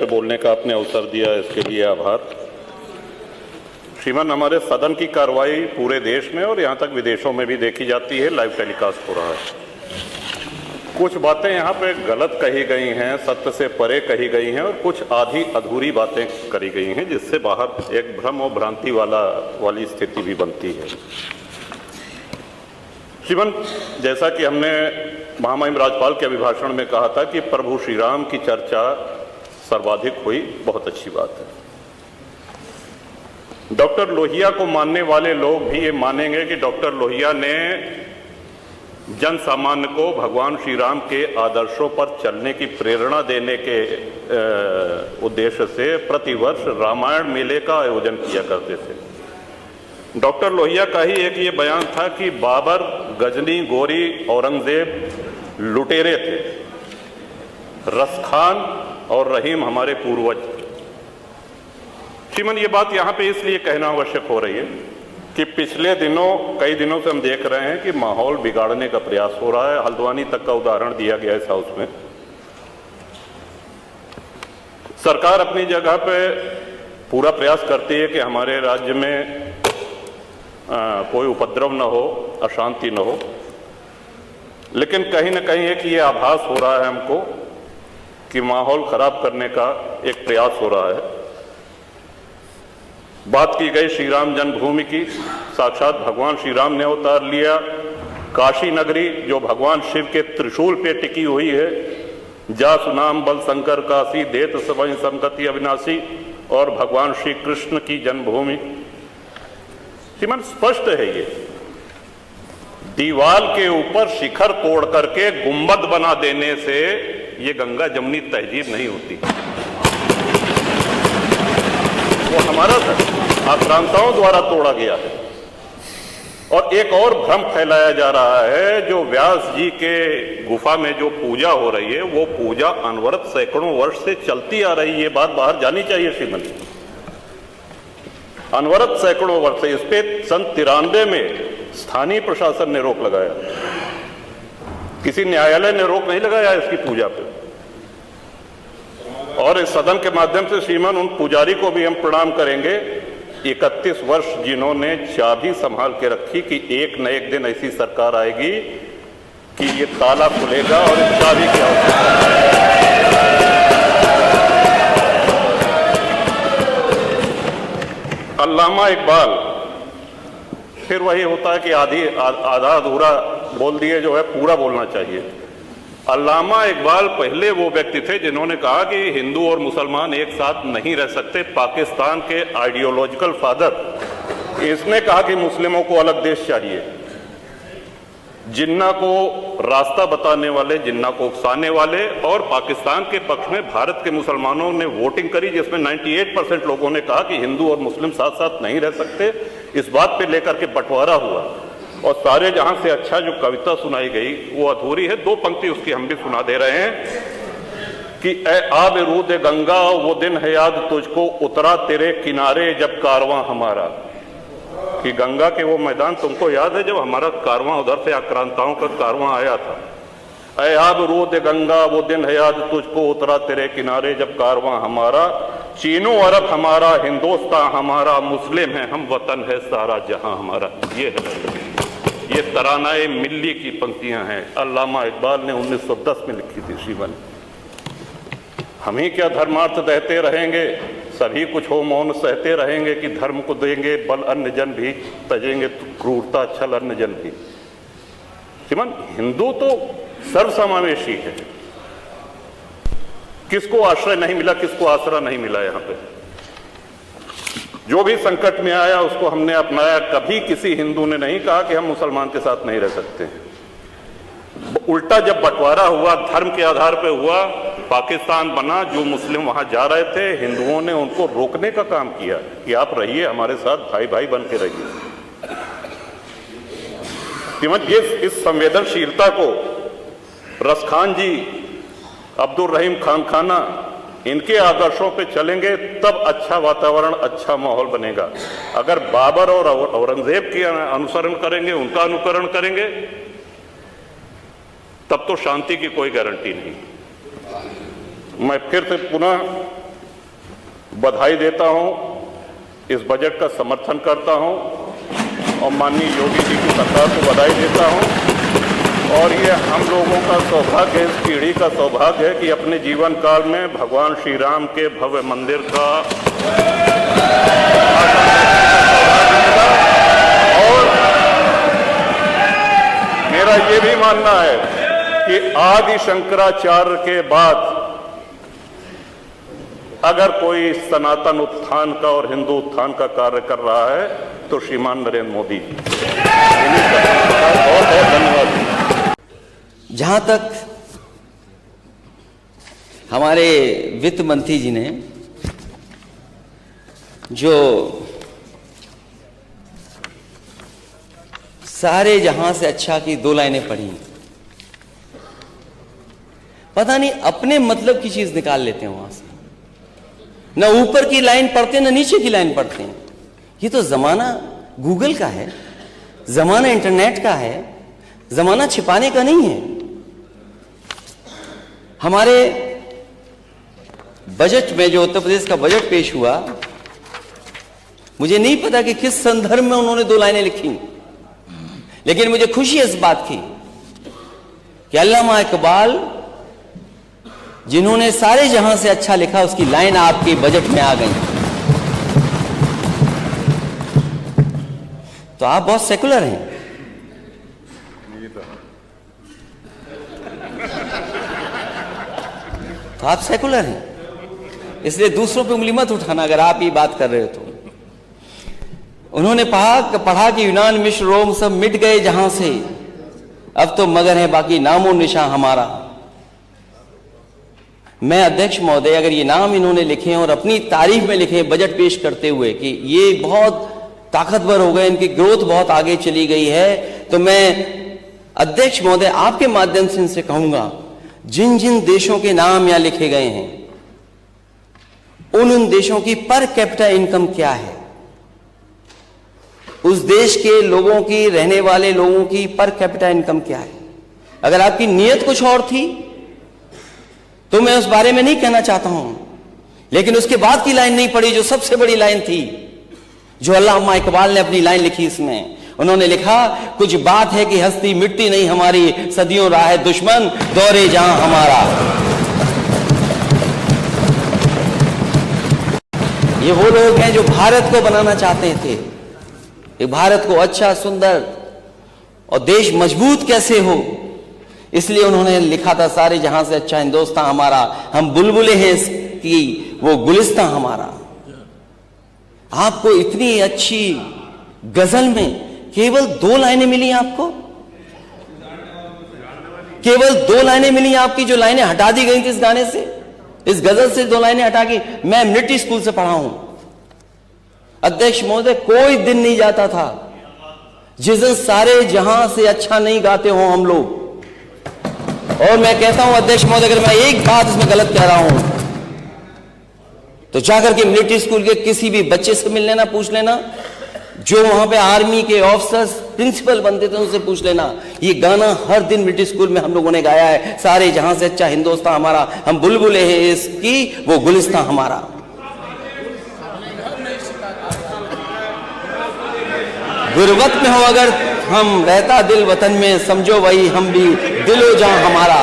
बोलने का आपने अवसर दिया, इसके लिए आभार। श्रीमान, हमारे सदन की कार्रवाई पूरे देश में और यहाँ तक विदेशों में भी देखी जाती है, लाइव टेलीकास्ट हो रहा है। कुछ बातें यहाँ पे गलत कही गई हैं, सत्य से परे कही गई हैं और कुछ आधी अधूरी बातें करी गई हैं, जिससे बाहर एक भ्रम और भ्रांति वाली स्थिति भी बनती है। श्रीमान, जैसा कि हमने महामहिम राज्यपाल के अभिभाषण में कहा था कि प्रभु श्री राम की चर्चा सर्वाधिक हुई, बहुत अच्छी बात है। डॉक्टर लोहिया को मानने वाले लोग भी ये मानेंगे कि डॉक्टर लोहिया ने जन सामान्य को भगवान श्री राम के आदर्शों पर चलने की प्रेरणा देने के उद्देश्य से प्रतिवर्ष रामायण मेले का आयोजन किया करते थे। डॉक्टर लोहिया का ही एक ये बयान था कि बाबर, गजनी, गोरी, औरंगजेब लुटेरे थे, रसखान और रहीम हमारे पूर्वज थे। श्रीमान, ये बात यहाँ पे इसलिए कहना आवश्यक हो रही है कि पिछले कई दिनों से हम देख रहे हैं कि माहौल बिगाड़ने का प्रयास हो रहा है। हल्द्वानी तक का उदाहरण दिया गया इस हाउस में। सरकार अपनी जगह पे पूरा प्रयास करती है कि हमारे राज्य में कोई उपद्रव न हो, अशांति न हो, लेकिन कहीं न कहीं एक ये आभास हो रहा है हमको कि माहौल खराब करने का एक प्रयास हो रहा है। बात की गई श्री राम जन्मभूमि की, साक्षात भगवान श्री राम ने अवतार लिया। काशी नगरी जो भगवान शिव के त्रिशूल पे टिकी हुई है, जा सुनाम बल शंकर काशी, देत सबहि संगति अविनाशी, और भगवान श्री कृष्ण की जन्मभूमि। श्रीमान, स्पष्ट है ये, दीवाल के ऊपर शिखर तोड़ करके गुंबद बना देने से ये गंगा जमुनी तहजीब नहीं होती। वो हमारा आक्रांताओं द्वारा तोड़ा गया है। और एक और भ्रम फैलाया जा रहा है, जो व्यास जी के गुफा में जो पूजा हो रही है, वो पूजा अनवरत सैकड़ों वर्ष से चलती आ रही है। ये बात बाहर जानी चाहिए श्रीमती। अनवरत सैकड़ों वर्ष से, इस पे सन 93 में स्थानीय प्रशासन ने रोक लगाया, किसी न्यायालय ने रोक नहीं लगाया इसकी पूजा पे। और इस सदन के माध्यम से श्रीमान उन पुजारी को भी हम प्रणाम करेंगे, 31 वर्ष जिन्होंने चाबी संभाल के रखी कि एक न एक दिन ऐसी सरकार आएगी कि ये ताला खुलेगा और इस चाबी की आवश्यकता। अल्लामा इकबाल, फिर वही होता है कि आधा अधूरा बोल दिए, जो है पूरा बोलना चाहिए। अल्लामा इकबाल पहले वो व्यक्ति थे जिन्होंने कहा कि हिंदू और मुसलमान एक साथ नहीं रह सकते। पाकिस्तान के आइडियोलॉजिकल फादर, इसने कहा कि मुस्लिमों को अलग देश चाहिए। जिन्ना को रास्ता बताने वाले, जिन्ना को उकसाने वाले, और पाकिस्तान के पक्ष में भारत के मुसलमानों ने वोटिंग करी, जिसमें 98% लोगों ने कहा कि हिंदू और मुस्लिम साथ साथ नहीं रह सकते। इस बात पे लेकर के बंटवारा हुआ और सारे जहां से अच्छा जो कविता सुनाई गई वो अधूरी है। 2 पंक्ति उसकी हम भी सुना दे रहे हैं कि ए आब रूद गंगा, वो दिन है याद तुझको, उतरा तेरे किनारे जब कारवां हमारा। कि गंगा के वो मैदान तुमको याद है जब हमारा कारवां उधर से आक्रांताओं का कारवां आया था। ऐ आब रूद गंगा, वो दिन है याद तुझको, उतरा तेरे किनारे जब कारवां हमारा। चीनो अरब हमारा, हिंदुस्तान हमारा, मुस्लिम है हम, वतन है सारा जहां हमारा। ये है, ये तरानाए मिल्ली की पंक्तियां हैं, अल्लामा इकबाल ने 1910 में लिखी थी। श्रीमान, हम ही क्या धर्मार्थ देते रहेंगे, सभी कुछ हो मौन सहते रहेंगे, कि धर्म को देंगे बल अन्य जन भी, तजेंगे क्रूरता छल अन्य जन भी। श्रीमान, हिंदू तो सर्वसमावेशी है, किसको आश्रय नहीं मिला, किसको आसरा नहीं मिला। यहाँ पे जो भी संकट में आया उसको हमने अपनाया। कभी किसी हिंदू ने नहीं कहा कि हम मुसलमान के साथ नहीं रह सकते हैं। उल्टा जब बंटवारा हुआ, धर्म के आधार पे हुआ, पाकिस्तान बना, जो मुस्लिम वहां जा रहे थे, हिंदुओं ने उनको रोकने का काम किया कि आप रहिए हमारे साथ, भाई भाई बन के रहिए। इस संवेदनशीलता को रसखान जी, अब्दुल रहीम खान खाना, इनके आदर्शों पे चलेंगे तब अच्छा वातावरण, अच्छा माहौल बनेगा। अगर बाबर और औरंगजेब के अनुसरण करेंगे, उनका अनुकरण करेंगे, तब तो शांति की कोई गारंटी नहीं। मैं फिर से पुनः बधाई देता हूं, इस बजट का समर्थन करता हूं और माननीय योगी जी की सरकार को बधाई देता हूं। और ये हम लोगों का सौभाग्य, इस पीढ़ी का सौभाग्य है कि अपने जीवन काल में भगवान श्री राम के भव्य मंदिर का और मेरा ये भी मानना है कि आदि शंकराचार्य के बाद अगर कोई सनातन उत्थान का और हिंदू उत्थान का कार्य कर रहा है तो श्रीमान नरेंद्र मोदी जी। बहुत बहुत धन्यवाद। जहां तक हमारे वित्त मंत्री जी ने जो सारे जहां से अच्छा की 2 लाइनें पढ़ी, पता नहीं अपने मतलब की चीज निकाल लेते हैं वहां से, न ऊपर की लाइन पढ़ते न नीचे की लाइन पढ़ते हैं। ये तो जमाना गूगल का है, जमाना इंटरनेट का है, जमाना छिपाने का नहीं है। हमारे बजट में जो उत्तर प्रदेश का बजट पेश हुआ, मुझे नहीं पता कि किस संदर्भ में उन्होंने 2 लाइनें लिखी, लेकिन मुझे खुशी इस बात की कि अल्लामा इकबाल जिन्होंने सारे जहां से अच्छा लिखा, उसकी लाइन आपके बजट में आ गई। तो आप बहुत सेकुलर हैं। तो आप सेकुलर हैं, इसलिए दूसरों पे उंगली मत उठाना अगर आप ये बात कर रहे हो तो। उन्होंने पढ़ा कि यूनान, मिस्र, रोम सब मिट गए जहां से, अब तो मगर है बाकी नामो निशान हमारा। मैं अध्यक्ष महोदय, अगर ये नाम इन्होंने लिखे और अपनी तारीफ में लिखे बजट पेश करते हुए कि ये बहुत ताकतवर हो गए, इनकी ग्रोथ बहुत आगे चली गई है, तो मैं अध्यक्ष महोदय आपके माध्यम से इनसे कहूंगा, जिन जिन देशों के नाम यहां लिखे गए हैं उन देशों की पर कैपिटा इनकम क्या है, उस देश के लोगों की, रहने वाले लोगों की पर कैपिटा इनकम क्या है। अगर आपकी नीयत कुछ और थी तो मैं उस बारे में नहीं कहना चाहता हूं, लेकिन उसके बाद की लाइन नहीं पढ़ी जो सबसे बड़ी लाइन थी, जो अल्लामा इकबाल ने अपनी लाइन लिखी। इसमें उन्होंने लिखा, कुछ बात है कि हस्ती मिटती नहीं हमारी, सदियों राह है दुश्मन दौरे जहां हमारा। ये वो लोग हैं जो भारत को बनाना चाहते थे, एक भारत को अच्छा, सुंदर और देश मजबूत कैसे हो, इसलिए उन्होंने लिखा था, सारे जहां से अच्छा हिंदुस्तान हमारा, हम बुलबुले हैं इसकी, वो गुलिस्तान हमारा। आपको इतनी अच्छी गजल में केवल 2 लाइनें मिली आपको, केवल 2 लाइनें मिली आपकी, जो लाइनें हटा दी गई थी इस गाने से, इस गजल से 2 लाइनें हटा के। मैं मिलिट्री स्कूल से पढ़ा हूं अध्यक्ष महोदय, कोई दिन नहीं जाता था जिस दिन सारे जहां से अच्छा नहीं गाते हो हम लोग। और मैं कहता हूं अध्यक्ष महोदय, अगर मैं एक बात इसमें गलत कह रहा हूं तो जाकर के मिलिट्री स्कूल के किसी भी बच्चे से मिल लेना, पूछ लेना, जो वहां पे आर्मी के ऑफिसर्स प्रिंसिपल बनते थे उनसे पूछ लेना। ये गाना हर दिन मिलिट्री स्कूल में हम लोगों ने गाया है, सारे जहां से अच्छा हिंदुस्तान हमारा, हम बुलबुले हैं इसकी, वो गुलिस्तान हमारा। गुर्बत में हो अगर हम, रहता दिल वतन में, समझो वही हम भी, दिलो जहां हमारा।